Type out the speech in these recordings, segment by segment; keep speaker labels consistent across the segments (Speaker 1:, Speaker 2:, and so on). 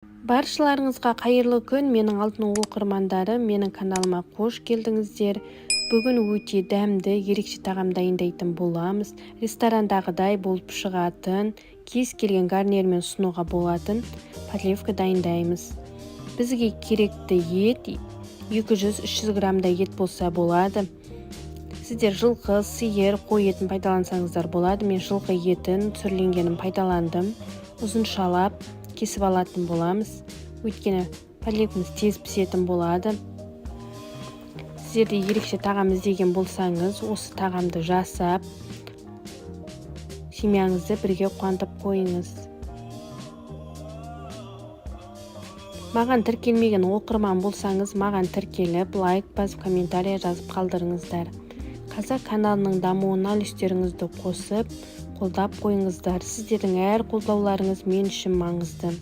Speaker 1: Баршаларыңызға қайырлы күн, менің алтын оқырмандарым, менің каналыма қош келдіңіздер. Бүгін өте дәмді, ерекше тағам дайындайтын боламыз. Ресторандағыдай болып шығатын, кез келген гарнирмен ұсынуға болатын подливка дайындаймыз. Бізге керекті ет 200-300 граммдай ет болса болады. Сіздер жылқы, сиыр, қой етін пайдалансаңыздар болады. Мен жылқы етін сүрленгенін пайдаландым. Ұзыншалап кесіп алатын боламыз. Өйткені подливкамыз тез пісетін болады. Сіздерде ерекше тағам іздеген болсаңыз, осы тағамды жасап, семьяңызды бірге қуантып қойыңыз. Маған тіркелмеген оқырман болсаңыз, маған тіркеліп, лайк басып, комментария жазып қалдырыңыздар. Қазақ каналының дамуына үлестеріңізді қосып, қолдап қойыңыздар. Сіздердің әр қолдауларыңыз мен үшін маңызды.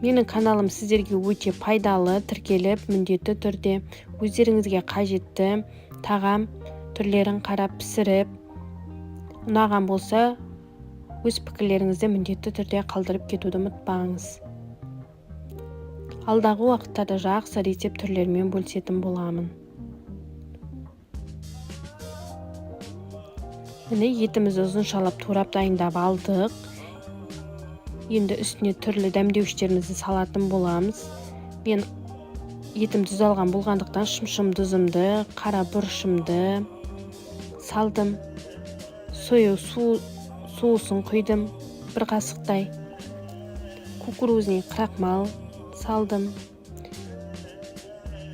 Speaker 1: Менің каналым сіздерге өте пайдалы, тіркеліп, міндетті түрде өздеріңізге қажетті тағам түрлерін қарап пісіріп, ұнаған болса, өз пікірлеріңізді міндетті түрде қалдырып кетуді ұмытпаңыз. Алдағы уақыттарда жақсы рецепт түрлерімен бөлісетін боламын. Міне етімізді ұзыншалап турап дайындап алдық. Енді үстіне түрлі дәмдеуіштерімізді салатын боламыз. Мен етім тұз алған болғандықтан шымшым тұзымды, қара бұрышымды салдым. Соя соусын құйдым, бір қасықтай. Кукурузный крахмал салдым.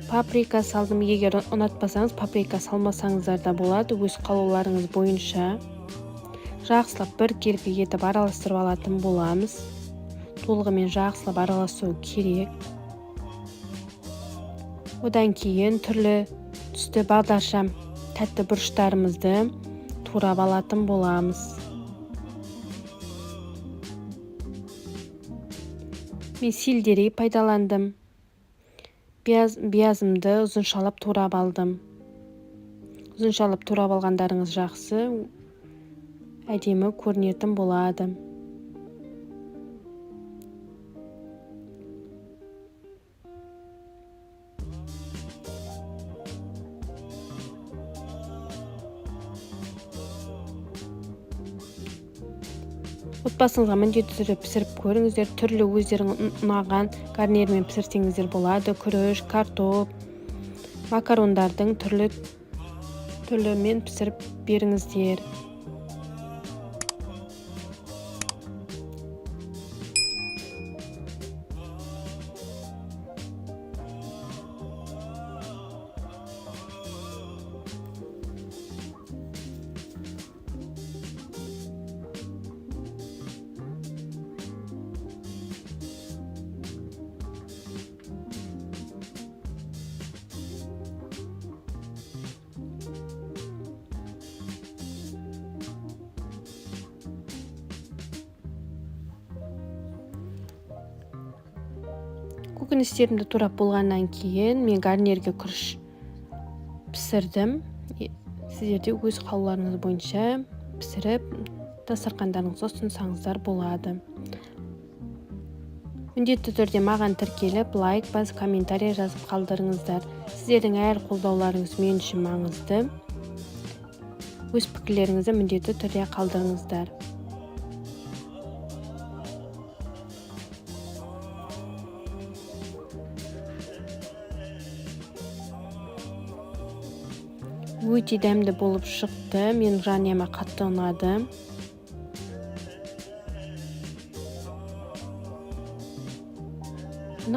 Speaker 1: Паприка салдым. Егер ұнатпасаңыз, паприка салмасаңыздар да болады, өз қалауларыңыз бойынша. Жақсылап бір келкі етіп араластырып алатын боламыз. Толығымен жақсылап араласу керек. Одан кейін түрлі түсті бағдаршам тәтті бұрыштарымызды турап алатын боламыз. Мен сельдерей пайдаландым. Биязымды ұзыншалап турап алдым. Ұзыншалап турап алғандарыңыз жақсы, әдемі көрінетін болады. Отбасыңызға міндетті түрде пісіріп көріңіздер. Түрлі өздеріңіз ұнаған гарнирмен пісірсеңіздер болады. Күріш, картоп, макарондардың түрлімен пісіріп беріңіздер. Көкөністерімді турап болғаннан кейін мен гарнирге күріш пісірдім. Сіздерде өз қалауларыңыз бойынша пісіріп, дастархандарыңызға ұсынсаңыздар болады. Міндетті түрде маған тіркеліп, лайк басып, комментария жазып қалдырыңыздар. Сіздердің әр қолдауларыңыз мен үшін маңызды. Өз пікірлеріңізді міндетті түрде қалдырыңыздар. Өте дәмді болып шықты. Менің жаныма қатты ұнады.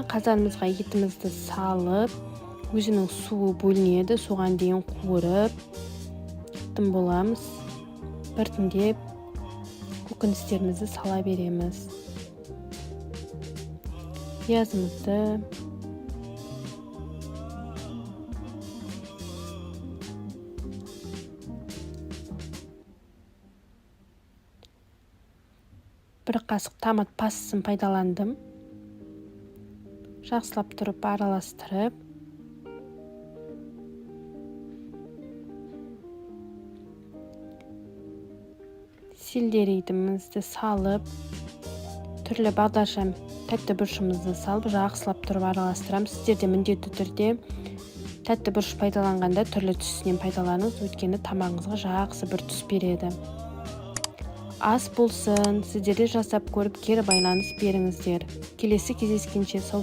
Speaker 1: Қазанымызға етімізді салып, өзінің суы бөлінеді, соған дейін қуырып боламыз. Біртіндеп көкөністерімізді сала береміз. Биязымызды бір қасық томат пастасын пайдаландым. Жақсылап тұрып араластырып, сельдерейімізді салып, түрлі бағдаршам тәтті бұрышымызды салып, жақсылап тұрып араластырамыз. Сіздер де міндетті түрде тәтті бұрыш пайдаланғанда түрлі түсінен пайдаланыңыз, өйткені тамағыңызға жақсы бір түс береді. Ас болсын, сіздер де жасап көріп, кері байланыс беріңіздер. Келесі кездескенше сау